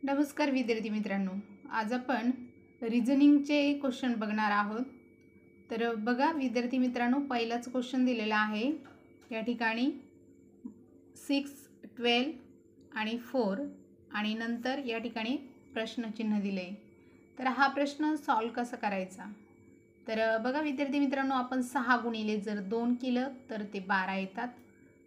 नमस्कार विद्यार्थी मित्रांनो, आज आपण रिझनिंगचे क्वेश्चन बघणार आहोत। तर बघा विद्यार्थी मित्रांनो, पहिलाच क्वेश्चन दिलेला आहे या ठिकाणी 6, 12 आणि 4 आणि नंतर या ठिकाणी प्रश्नचिन्ह दिले। तर हा प्रश्न सॉल्व कसा करायचा, तर बघा विद्यार्थी मित्रांनो, आपण 6 गुणिले जर 2 केलं तर ते 12 येतात,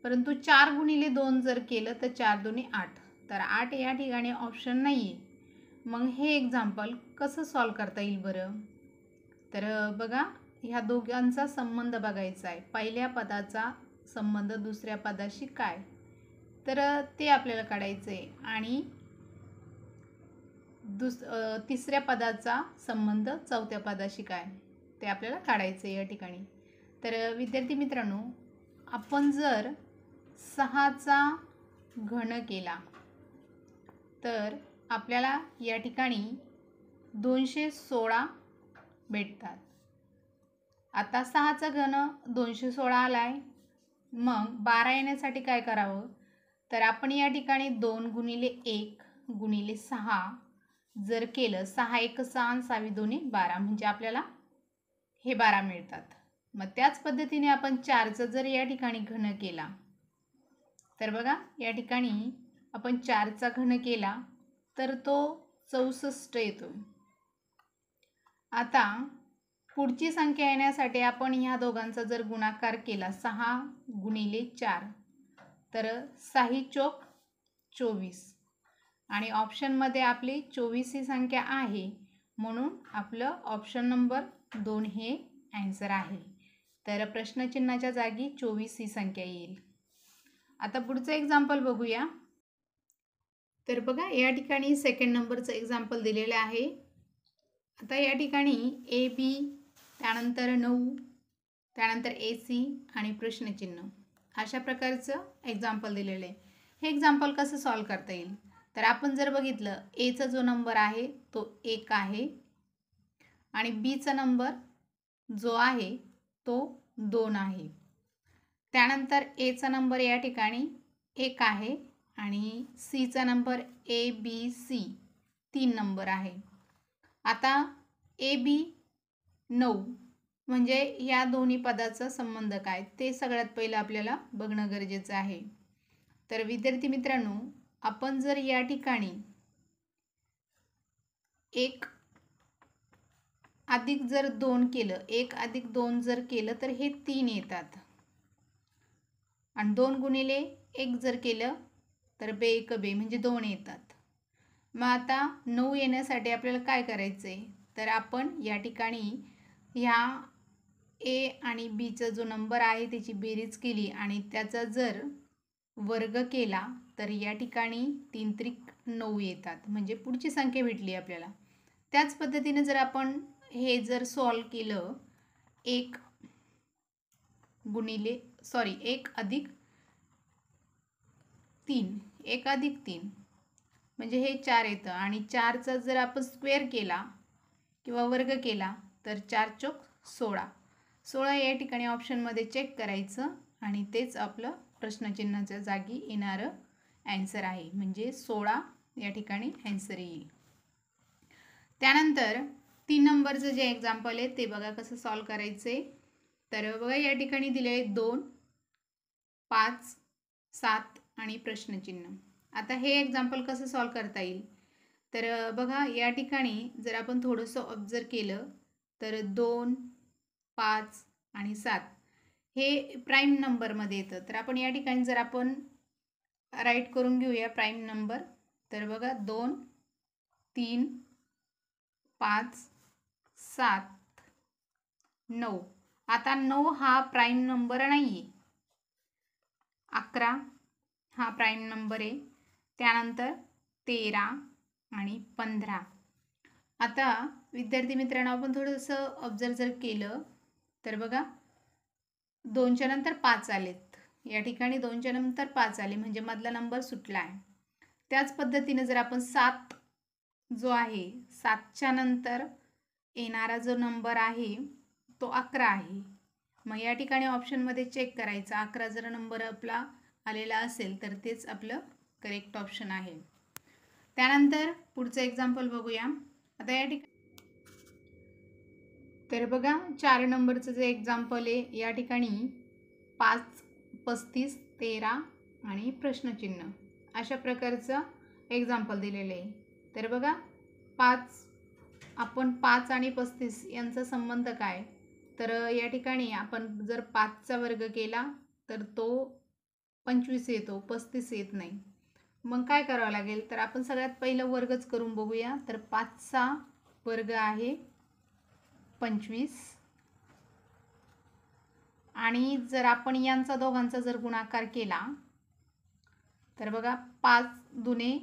परंतु 4 गुणिले 2 जर केलं तर 4 दुनी 8, तर 8 या ठिकाणी ऑप्शन नाही आहे। मग हे एक्झाम्पल कसं सॉल्व करता येईल बरं? तर बघा, ह्या दोघांचा संबंध बघायचा आहे। पहिल्या पदाचा संबंध दुसऱ्या पदाशी काय, तर ते आपल्याला काढायचं आहे आणि तिसऱ्या पदाचा संबंध चौथ्या पदाशी काय ते आपल्याला काढायचं आहे या ठिकाणी। तर विद्यार्थी मित्रांनो, आपण जर 6चा घन केला तर आपल्याला या ठिकाणी 216 भेटतात। आता 6चा घन 216 आलाय, मग 12 येण्यासाठी काय करावं, तर आपण या ठिकाणी 2 गुणिले 1 गुणिले 6 जर केलं, 6 1 6 आणि 6 2 12, म्हणजे आपल्याला हे 12 मिळतात। मग त्याच पद्धतीने आपण 4चा जर या ठिकाणी घन केला तर बघा या ठिकाणी आपण 4चा घन केला तर तो 64 येतो। आता पुढची संख्या येण्यासाठी आपण ह्या दोघांचा जर गुणाकार केला, 6 गुणिले 4, तर 6 चोक 24 आणि ऑप्शनमध्ये आपली 24 ही संख्या आहे, म्हणून आपलं ऑप्शन नंबर 2 हे आन्सर आहे। तर प्रश्नचिन्हाच्या जागी 24 ही संख्या येईल। आता पुढचं एक्झाम्पल बघूया। तर बघा या ठिकाणी सेकंड नंबरचं एक्झाम्पल दिलेलं आहे। आता या ठिकाणी ए बी, त्यानंतर 9, त्यानंतर ए सी आणि प्रश्नचिन्ह अशा प्रकारचं एक्झाम्पल दिलेलं आहे। हे एक्झाम्पल कसं सॉल्व करता येईल, तर आपण जर बघितलं, एचा जो नंबर आहे तो 1 आहे आणि बीचा नंबर जो आहे तो 2 आहे। त्यानंतर एचा नंबर या ठिकाणी 1 आहे आणि सीचा number A B C 3 number आहे। आता ए बी 9, म्हणजे या दोन्ही पदाचा संबंध काय ते सगळ्यात पहिलं आपल्याला बघणं गरजेचं आहे। तर विद्यार्थी मित्रांनो, आपण जर या ठिकाणी 1 अधिक जर 2 केलं, 1 अधिक 2 जर केलं तर हे 3 येतात आणि 2 गुणिले 1 जर केलं तर बे 1 बे, म्हणजे 2 येतात। मग आता 9 येण्यासाठी आपल्याला काय करायचं आहे, तर आपण या ठिकाणी ह्या ए आणि बीचा जो नंबर आहे त्याची बेरीज केली आणि त्याचा जर वर्ग केला तर या ठिकाणी 3 त्रिक 9 येतात, म्हणजे पुढची संख्या भेटली आपल्याला। त्याच पद्धतीने जर आपण हे जर सॉल्व केलं, 1 अधिक 3 म्हणजे हे 4 येतं आणि 4चा जर आपण स्क्वेअर केला किंवा वर्ग केला तर 4 चोक 16, 16 या ठिकाणी ऑप्शनमध्ये चेक करायचं आणि तेच आपलं प्रश्नचिन्हाच्या जागी येणारं आन्सर आहे, म्हणजे 16 या ठिकाणी आन्सर येईल। त्यानंतर 3 नंबरचं जे एक्झाम्पल आहे ते बघा कसं सॉल्व करायचे। तर बघा या ठिकाणी दिले 2, 5, 7 आणि प्रश्नचिन्ह। आता हे एक्झाम्पल कसं सॉल्व करता येईल, तर बघा या ठिकाणी जर आपण थोडंसं ऑब्झर्व केलं तर 2, 5 आणि 7 हे प्राईम नंबरमध्ये येतं। तर आपण या ठिकाणी जर आपण राईट करून घेऊया प्राईम नंबर, तर बघा 2, 3, 5, 7, 9। आता 9 हा प्राईम नंबर नाही आहे, 11 हा प्राईम नंबर आहे, त्यानंतर 13 आणि 15। आता विद्यार्थी मित्रांनो, आपण थोडंसं ऑब्झर्व जर केलं तर बघा 2च्या नंतर 5 आलेत, या ठिकाणी 2च्या नंतर 5 आले म्हणजे मधला नंबर सुटला आहे। त्याच पद्धतीने जर आपण 7 जो आहे, 7च्या नंतर येणारा जो नंबर आहे तो 11 आहे। मग या ठिकाणी ऑप्शनमध्ये चेक करायचं, 11 जर नंबर आपला आलेला असेल तर तेच आपलं करेक्ट ऑप्शन आहे। त्यानंतर पुढचं एक्झाम्पल बघूया. आता या ठिकाणी तर बघा 4 नंबरचं जे एक्झाम्पल आहे या ठिकाणी 5, 35, 13 आणि प्रश्नचिन्ह अशा प्रकारचं एक्झाम्पल दिलेलं आहे. तर बघा 5 आणि 35 यांचा संबंध काय, तर या ठिकाणी आपण जर 5चा वर्ग केला तर तो 25 येतो, 35 येत नाही. मग काय करावं लागेल, तर आपण सगळ्यात पहिलं वर्गच करून बघूया. तर 5चा वर्ग आहे 25 आणि जर आपण यांचा दोघांचा जर गुणाकार केला तर बघा 5 दुने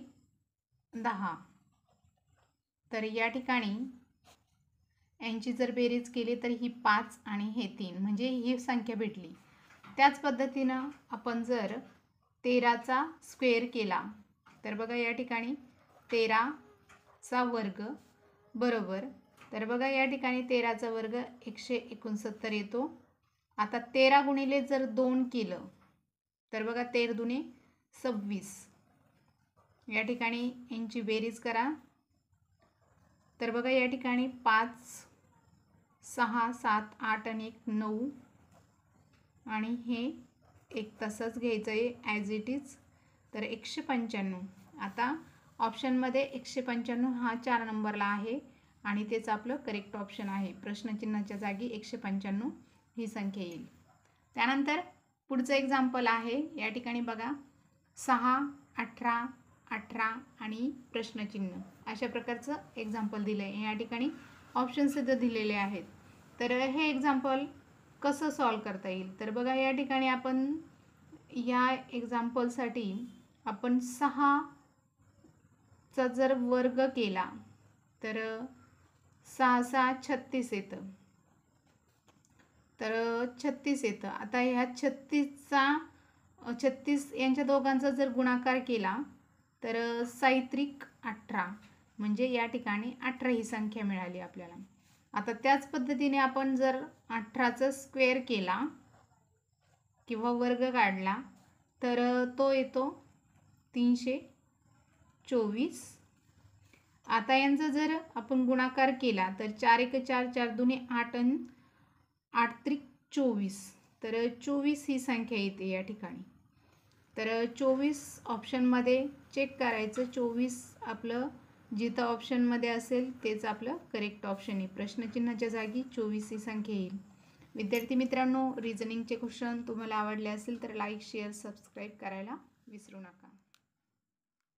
10, तर या ठिकाणी यांची जर बेरीज केली तर ही 5 आणि हे 3 म्हणजे ही संख्या भेटली. त्याच पद्धतीनं आपण जर 13चा स्क्वेअर केला तर बघा या ठिकाणी 13चा वर्ग बरोबर, तर बघा या ठिकाणी 13चा वर्ग 169 येतो. आता 13 गुणिले जर 2 केलं तर बघा 13 दुने 26, या ठिकाणी यांची बेरीज करा तर बघा या ठिकाणी 5, 6, 7, 8 आणि 1 9 आणि हे एक तसंच घ्यायचं आहे ॲज इट इज, तर 195. आता ऑप्शनमध्ये 195 हा 4 नंबरला आहे आणि तेच आपलं करेक्ट ऑप्शन आहे. प्रश्नचिन्हाच्या जागी 195 ही संख्या येईल. त्यानंतर पुढचं एक्झाम्पल आहे या ठिकाणी बघा 6, 18, 18 आणि प्रश्नचिन्ह अशा प्रकारचं एक्झाम्पल दिलं आहे. या ठिकाणी ऑप्शनसुद्धा दिलेले आहेत. तर हे एक्झाम्पल कसं सॉल्व करता येईल, तर बघा या ठिकाणी आपण या एक्झाम्पलसाठी आपण 6चा जर वर्ग केला तर 6 6 36 येतं, तर 36 येतं. आता ह्या 36 यांच्या दोघांचा जर गुणाकार केला तर 6 18 म्हणजे या ठिकाणी 18 ही संख्या मिळाली आपल्याला. आता त्याच पद्धतीने आपण जर 18चा स्क्वेअर केला किंवा वर्ग काढला तर तो येतो 324. आता यांचा जर आपण गुणाकार केला तर 4 1 4 4 2 8 आणि 8 3 24, तर 24 ही संख्या येते या ठिकाणी. तर 24 ऑप्शनमध्ये चेक करायचं, 24 आपलं जिथं ऑप्शनमध्ये असेल तेच आपलं करेक्ट ऑप्शन आहे. प्रश्नचिन्हाच्या जागी 24 ही संख्या येईल. विद्यार्थी मित्रांनो, रिझनिंगचे क्वेश्चन तुम्हाला आवडले असेल तर लाईक शेअर सबस्क्राईब करायला विसरू नका.